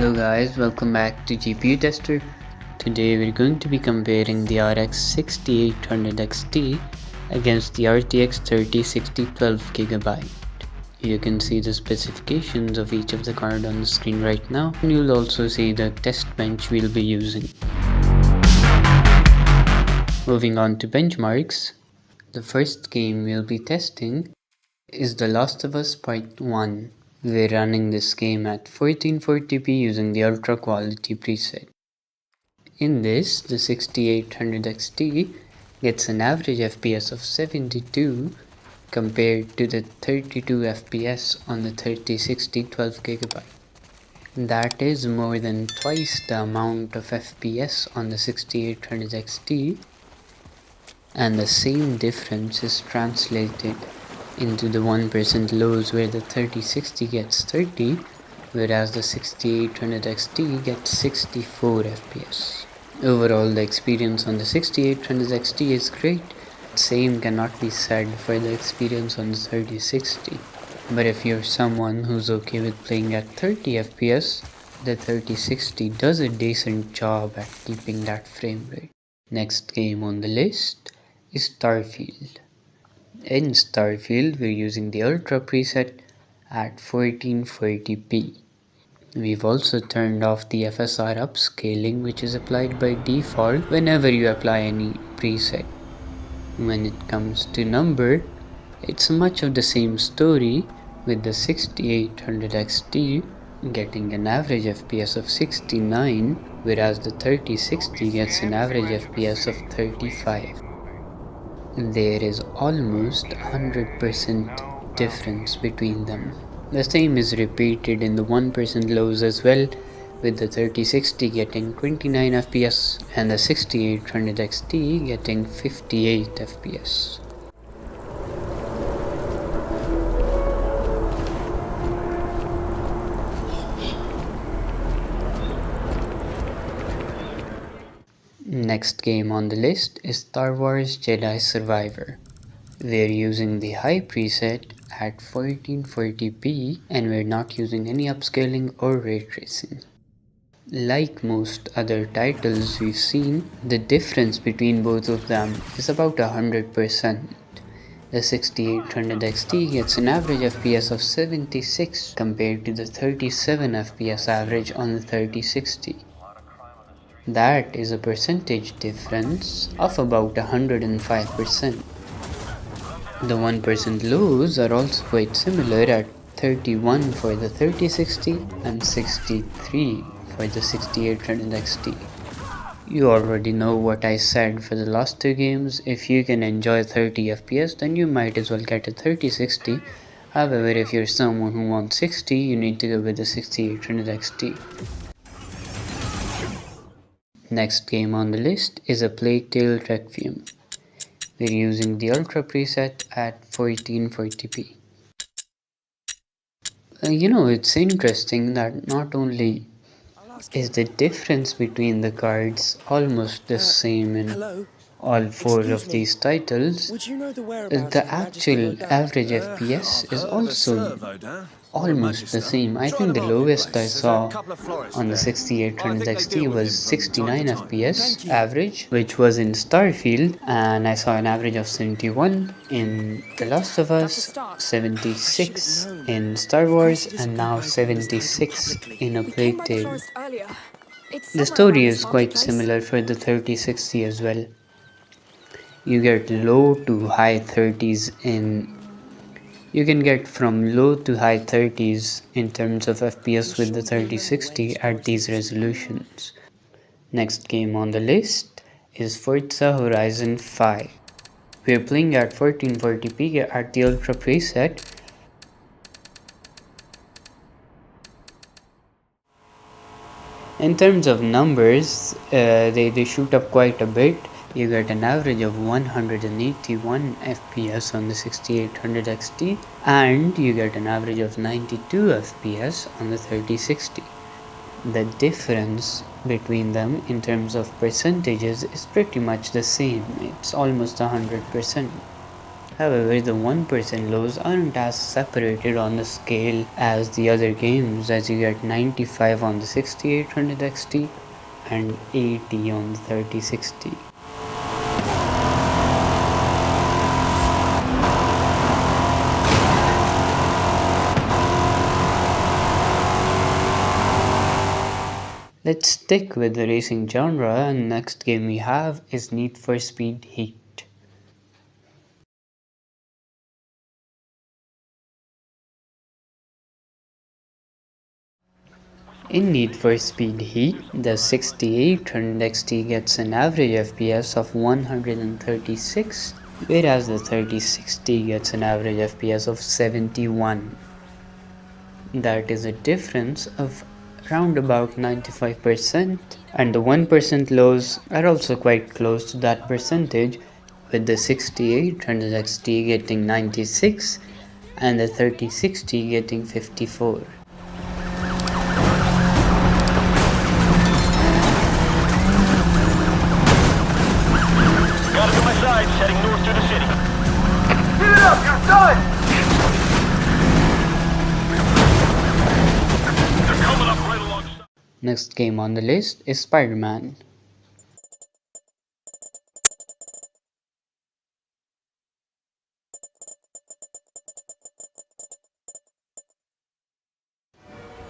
Hello guys, welcome back to GPU Tester. Today we're going to be comparing the RX 6800 XT against the RTX 3060 12GB. You can see the specifications of each of the card on the screen right now, and you'll also see the test bench we'll be using. Moving on to benchmarks, the first game we'll be testing is The Last of Us Part 1. We're running this game at 1440p using the ultra quality preset. In this, the 6800 XT gets an average FPS of 72 compared to the 32 FPS on the 3060 12GB. That is more than twice the amount of FPS on the 6800 XT, and the same difference is translated into the 1% lows where the 3060 gets 30 whereas the 6800 XT gets 64 FPS. Overall, the experience on the 6800 XT is great. Same cannot be said for the experience on the 3060. But if you're someone who's okay with playing at 30 FPS, the 3060 does a decent job at keeping that frame rate. Next game on the list is Starfield. In Starfield, we're using the Ultra preset at 1440p. We've also turned off the FSR upscaling, which is applied by default whenever you apply any preset. When it comes to number, it's much of the same story, with the 6800 XT getting an average FPS of 69, whereas the 3060 gets an average FPS of 35. There is almost 100% difference between them. The same is repeated in the 1% lows as well, with the 3060 getting 29 FPS and the 6800 XT getting 58 FPS. Next game on the list is Star Wars Jedi Survivor. We're using the high preset at 1440p and we're not using any upscaling or ray tracing. Like most other titles we've seen, the difference between both of them is about 100%. The 6800 XT gets an average FPS of 76 compared to the 37 FPS average on the 3060. That is a percentage difference of about 105%. The 1% lows are also quite similar at 31 for the 3060 and 63 for the 6800 XT. You already know what I said for the last two games. If you can enjoy 30 FPS, then you might as well get a 3060. However, if you're someone who wants 60, you need to go with the 6800 XT. Next game on the list is A Plague Tale Requiem. We're using the Ultra preset at 1440p. It's interesting that not only is the difference between the cards almost the same in all four of these titles, the actual average FPS is also almost the same. I think the lowest I saw on the 6800 XT was 69 FPS average, which was in Starfield, and I saw an average of 71 in The Last of Us, 76 in Star Wars, and now 76 in A Plague Tale. The story is quite similar for the 3060 as well. You get low to high 30s You can get from low to high 30s in terms of FPS with the 3060 at these resolutions. Next game on the list is Forza Horizon 5. We are playing at 1440p at the Ultra preset. In terms of numbers, they shoot up quite a bit. You get an average of 181 FPS on the 6800 XT and you get an average of 92 FPS on the 3060. The difference between them in terms of percentages is pretty much the same. It's almost 100%. However, the 1% lows aren't as separated on the scale as the other games, as you get 95 on the 6800 XT and 80 on the 3060. Let's stick with the racing genre, and next game we have is Need for Speed Heat. In Need for Speed Heat, the 6800 XT gets an average FPS of 136, whereas the 3060 gets an average FPS of 71. That is a difference of around about 95%, and the 1% lows are also quite close to that percentage, with the 6800 XT getting 96 and the 3060 getting 54. Got it to my side, heading north through the city. Get it up, you're done! They're coming up right alongside. Next game on the list is Spider-Man.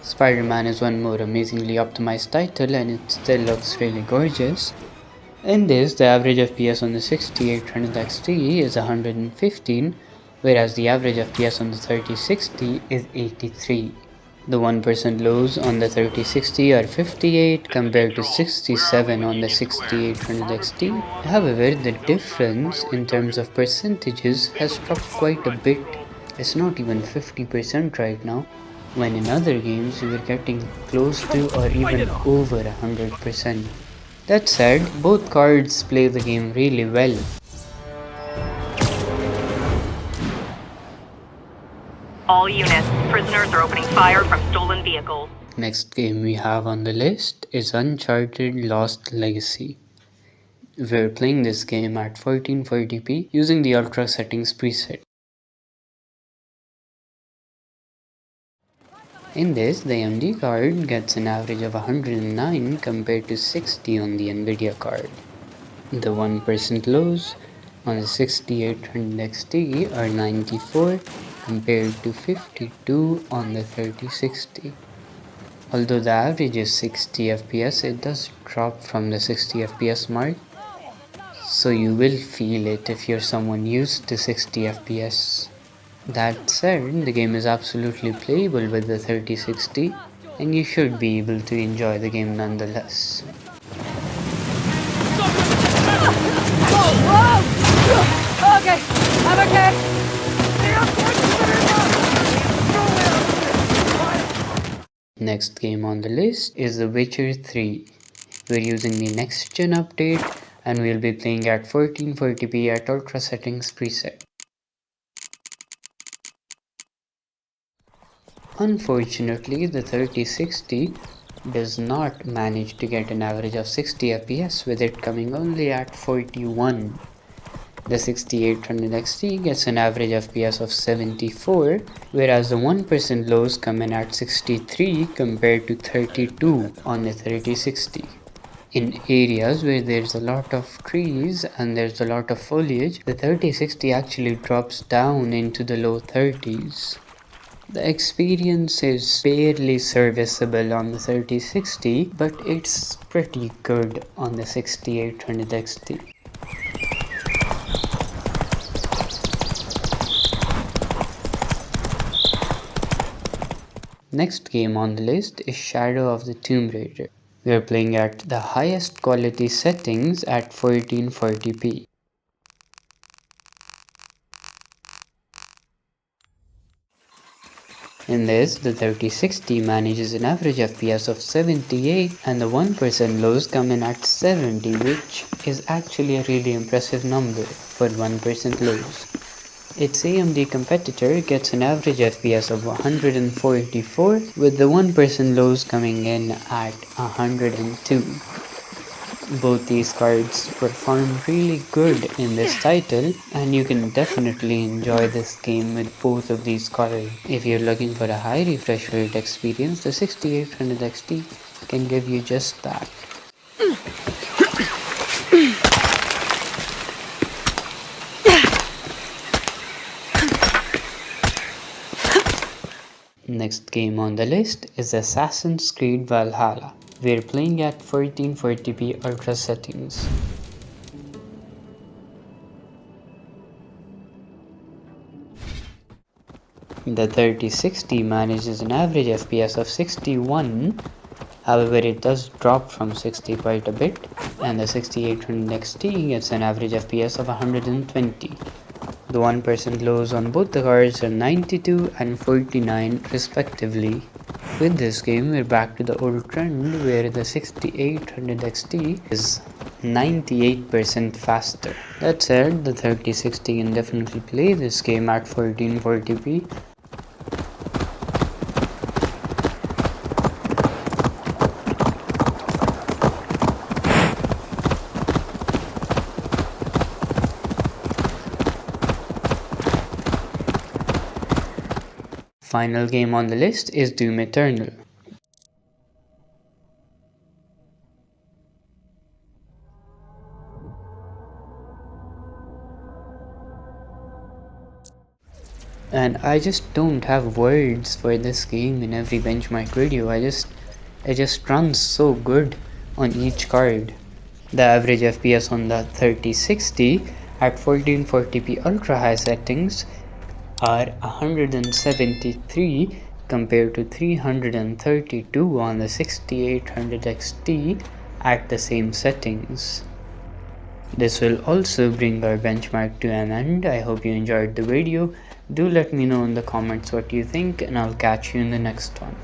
Spider-Man is one more amazingly optimized title, and it still looks really gorgeous. In this, the average FPS on the 6800 XT is 115, whereas the average FPS on the 3060 is 83. The 1% lows on the 3060 are 58 compared to 67 on the 6800 XT. However, the difference in terms of percentages has dropped quite a bit. It's not even 50% right now, when in other games we were getting close to or even over 100%. That said, both cards play the game really well. All units, prisoners are opening fire from stolen vehicles. Next game we have on the list is Uncharted Lost Legacy. We're playing this game at 1440p using the Ultra Settings preset. In this, the AMD card gets an average of 109 compared to 60 on the NVIDIA card. The 1% lows on the 6800 XT are 94 compared to 52 on the 3060. Although the average is 60 FPS, it does drop from the 60 FPS mark, so you will feel it if you're someone used to 60 FPS. That said, the game is absolutely playable with the 3060, and you should be able to enjoy the game nonetheless. Okay, I'm okay. Next game on the list is The Witcher 3. We're using the next gen update, and we'll be playing at 1440p at Ultra Settings preset. Unfortunately, the 3060 does not manage to get an average of 60 FPS, with it coming only at 41. The 6800 XT gets an average FPS of 74, whereas the 1% lows come in at 63 compared to 32 on the 3060. In areas where there's a lot of trees and there's a lot of foliage, the 3060 actually drops down into the low 30s. The experience is barely serviceable on the 3060, but it's pretty good on the 6800 XT. Next game on the list is Shadow of the Tomb Raider. We are playing at the highest quality settings at 1440p. In this, the 3060 manages an average FPS of 78 and the 1% lows come in at 70, which is actually a really impressive number for 1% lows. Its AMD competitor gets an average FPS of 144, with the 1% lows coming in at 102. Both these cards perform really good in this title, and you can definitely enjoy this game with both of these cards. If you're looking for a high refresh rate experience, the 6800 XT can give you just that. Next game on the list is Assassin's Creed Valhalla. We're playing at 1440p ultra settings. The 3060 manages an average FPS of 61, however it does drop from 60 quite a bit, and the 6800 XT gets an average FPS of 120. The 1% lows on both the cards are 92 and 49 respectively. With this game, we're back to the old trend where the 6800 XT is 98% faster. That said, the 3060 can definitely play this game at 1440p. Final game on the list is Doom Eternal. And I just don't have words for this game in every benchmark video. It just runs so good on each card. The average FPS on the 3060 at 1440p ultra high settings are 173 compared to 332 on the 6800 XT at the same settings. This will also bring our benchmark to an end. I hope you enjoyed the video. Do let me know in the comments what you think, and I'll catch you in the next one.